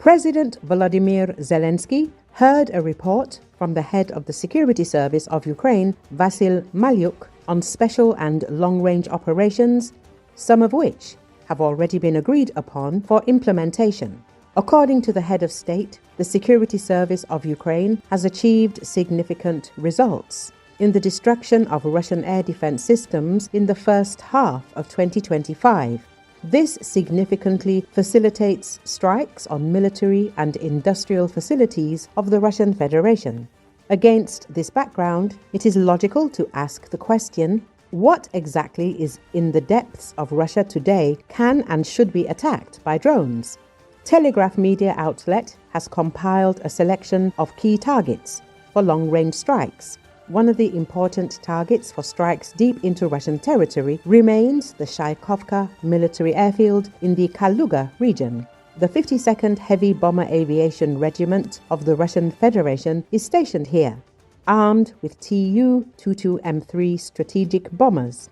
President Volodymyr Zelensky heard a report from the head of the Security Service of Ukraine, Vasyl Malyuk, on special and long-range operations, some of which have already been agreed upon for implementation. According to the head of state, the Security Service of Ukraine has achieved significant results in the destruction of Russian air defense systems in the first half of 2025. This significantly facilitates strikes on military and industrial facilities of the Russian Federation. Against this background, it is logical to ask the question, what exactly is in the depths of Russia today can and should be attacked by drones? Telegraf media outlet has compiled a selection of key targets for long-range strikes. One of the important targets for strikes deep into Russian territory remains the Shaikovka military airfield in the Kaluga region. The 52nd Heavy Bomber Aviation Regiment of the Russian Federation is stationed here, armed with Tu-22M3 strategic bombers.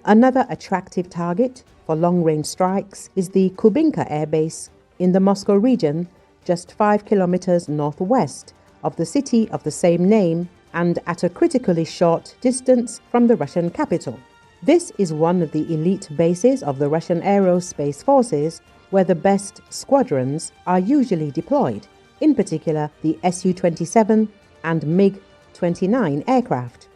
Another attractive target for long-range strikes is the Kubinka airbase in the Moscow region, just 5 kilometers northwest of the city of the same name and at a critically short distance from the Russian capital. This is one of the elite bases of the Russian Aerospace Forces, where the best squadrons are usually deployed, in particular the Su-27 and MiG-29 aircraft.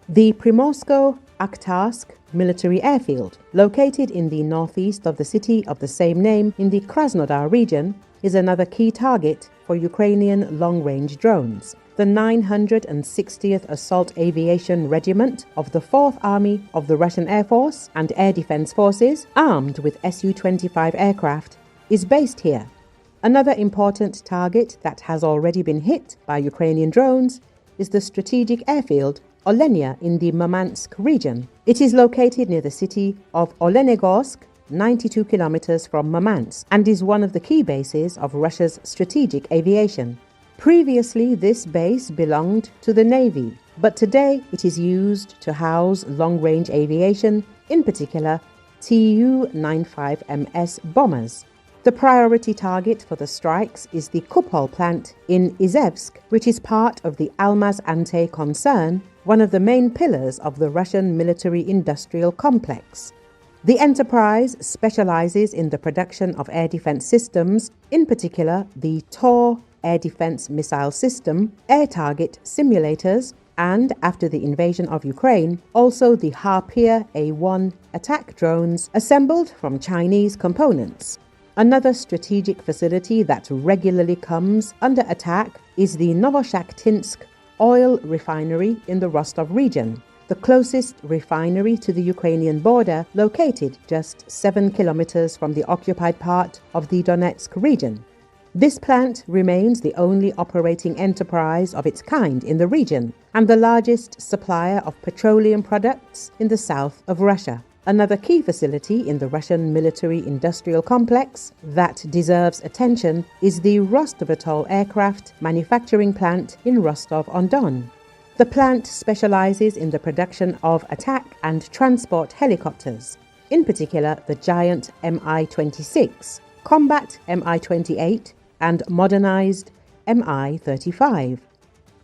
The Primorsko-Akhtarsk military airfield, located in the northeast of the city of the same name in the Krasnodar region, is another key target for Ukrainian long-range drones. The 960th Assault Aviation Regiment of the 4th Army of the Russian Air Force and Air Defense Forces, armed with Su-25 aircraft, is based here. Another important target that has already been hit by Ukrainian drones is the strategic airfield Olenia in the Murmansk region. It is located near the city of Olenegorsk, 92 kilometers from Murmansk, and is one of the key bases of Russia's strategic aviation. Previously, this base belonged to the Navy, but today it is used to house long-range aviation, in particular Tu-95MS bombers. The priority target for the strikes is the Kupol plant in Izhevsk, which is part of the Almaz-Antey concern, one of the main pillars of the Russian military-industrial complex. The enterprise specializes in the production of air defense systems, in particular the Tor air defense missile system, air target simulators, and, after the invasion of Ukraine, also the Harpier A-1 attack drones assembled from Chinese components. Another strategic facility that regularly comes under attack is the Novoshakhtinsk oil refinery in the Rostov region, the closest refinery to the Ukrainian border, located just 7 kilometers from the occupied part of the Donetsk region. This plant remains the only operating enterprise of its kind in the region and the largest supplier of petroleum products in the south of Russia. Another key facility in the Russian military-industrial complex that deserves attention is the Rostov aircraft manufacturing plant in Rostov-on-Don. The plant specializes in the production of attack and transport helicopters, in particular the giant Mi-26, combat Mi-28, and modernized Mi-35.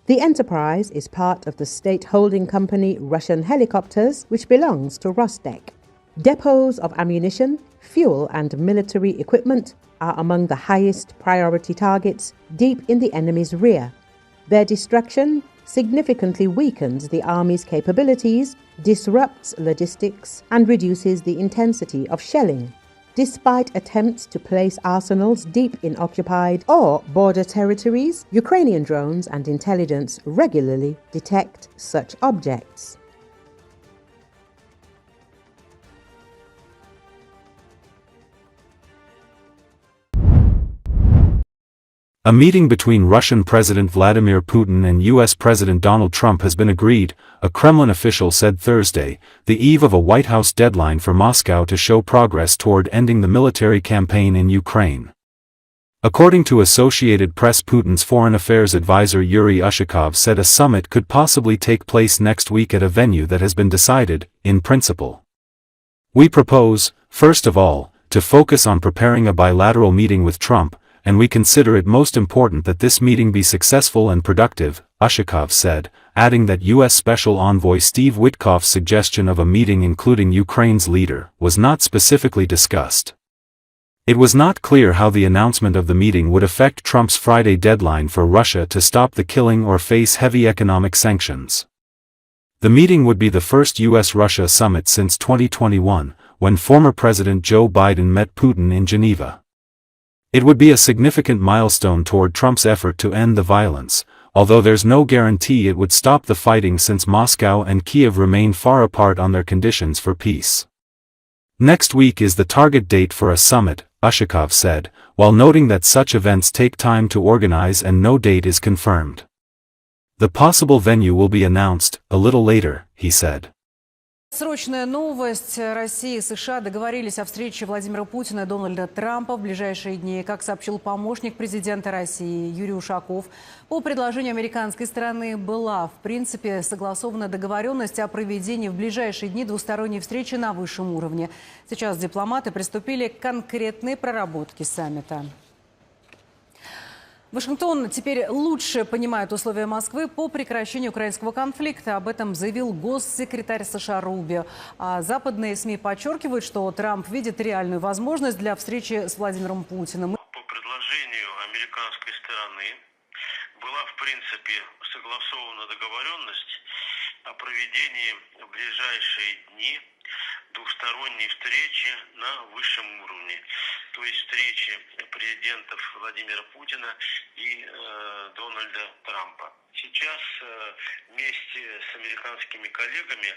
The enterprise is part of the state holding company Russian Helicopters, which belongs to Rostec. Depots of ammunition, fuel, and military equipment are among the highest priority targets deep in the enemy's rear. Their destruction significantly weakens the army's capabilities, disrupts logistics, and reduces the intensity of shelling. Despite attempts to place arsenals deep in occupied or border territories, Ukrainian drones and intelligence regularly detect such objects. A meeting between Russian President Vladimir Putin and U.S. President Donald Trump has been agreed, a Kremlin official said Thursday, the eve of a White House deadline for Moscow to show progress toward ending the military campaign in Ukraine. According to Associated Press, Putin's foreign affairs advisor Yuri Ushakov said a summit could possibly take place next week at a venue that has been decided, in principle. "We propose, first of all, to focus on preparing a bilateral meeting with Trump, and we consider it most important that this meeting be successful and productive, Ushakov said, adding that U.S. Special Envoy Steve Witkoff's suggestion of a meeting including Ukraine's leader was not specifically discussed. It was not clear how the announcement of the meeting would affect Trump's Friday deadline for Russia to stop the killing or face heavy economic sanctions. The meeting would be the first U.S.-Russia summit since 2021, when former President Joe Biden met Putin in Geneva. It would be a significant milestone toward Trump's effort to end the violence, although there's no guarantee it would stop the fighting since Moscow and Kiev remain far apart on their conditions for peace. Next week is the target date for a summit, Ushakov said, while noting that such events take time to organize and no date is confirmed. The possible venue will be announced a little later, he said. Срочная новость. Россия и США договорились о встрече Владимира Путина и Дональда Трампа в ближайшие дни. Как сообщил помощник президента России Юрий Ушаков, по предложению американской стороны была, в принципе, согласована договоренность о проведении в ближайшие дни двусторонней встречи на высшем уровне. Сейчас дипломаты приступили к конкретной проработке саммита. Вашингтон теперь лучше понимает условия Москвы по прекращению украинского конфликта. Об этом заявил госсекретарь США Рубио. А западные СМИ подчеркивают, что Трамп видит реальную возможность для встречи с Владимиром Путиным. По предложению американской стороны была, в принципе, согласована договоренность о проведении в ближайшие дни двусторонней встречи на высшем уровне, то есть встречи президентов Владимира Путина и Дональда Трампа. Сейчас вместе с американскими коллегами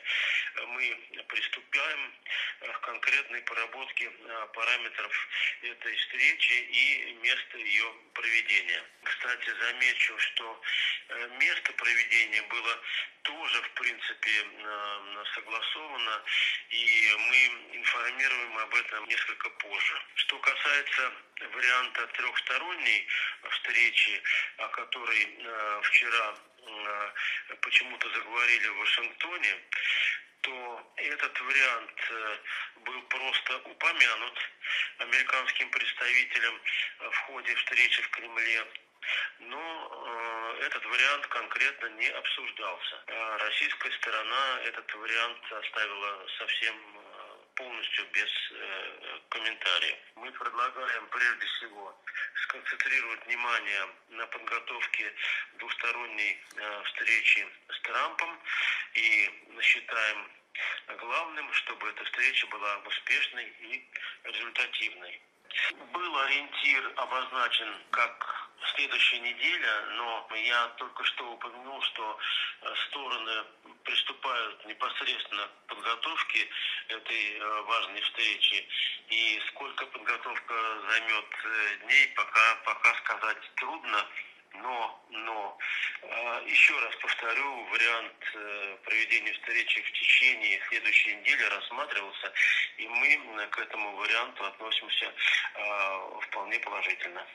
мы приступаем к конкретной проработке параметров этой встречи и места ее проведения. Кстати, замечу, что место проведения было тоже, в принципе, согласовано, и мы информируем об этом несколько позже. Что касается варианта трехсторонней встречи, о которой вчера почему-то заговорили в Вашингтоне, то этот вариант был просто упомянут американским представителем в ходе встречи в Кремле. Но этот вариант конкретно не обсуждался. Российская сторона этот вариант оставила совсем полностью без комментариев. Мы предлагаем прежде всего сконцентрировать внимание на подготовке двусторонней встречи с Трампом и считаем главным, чтобы эта встреча была успешной и результативной. Был ориентир обозначен как следующая неделя, но я только что упомянул, что стороны приступают непосредственно к подготовке этой важной встречи. И сколько подготовка займет дней, пока сказать трудно. Но еще раз повторю, вариант проведения встречи в течение следующей недели рассматривался, и мы к этому варианту относимся вполне положительно.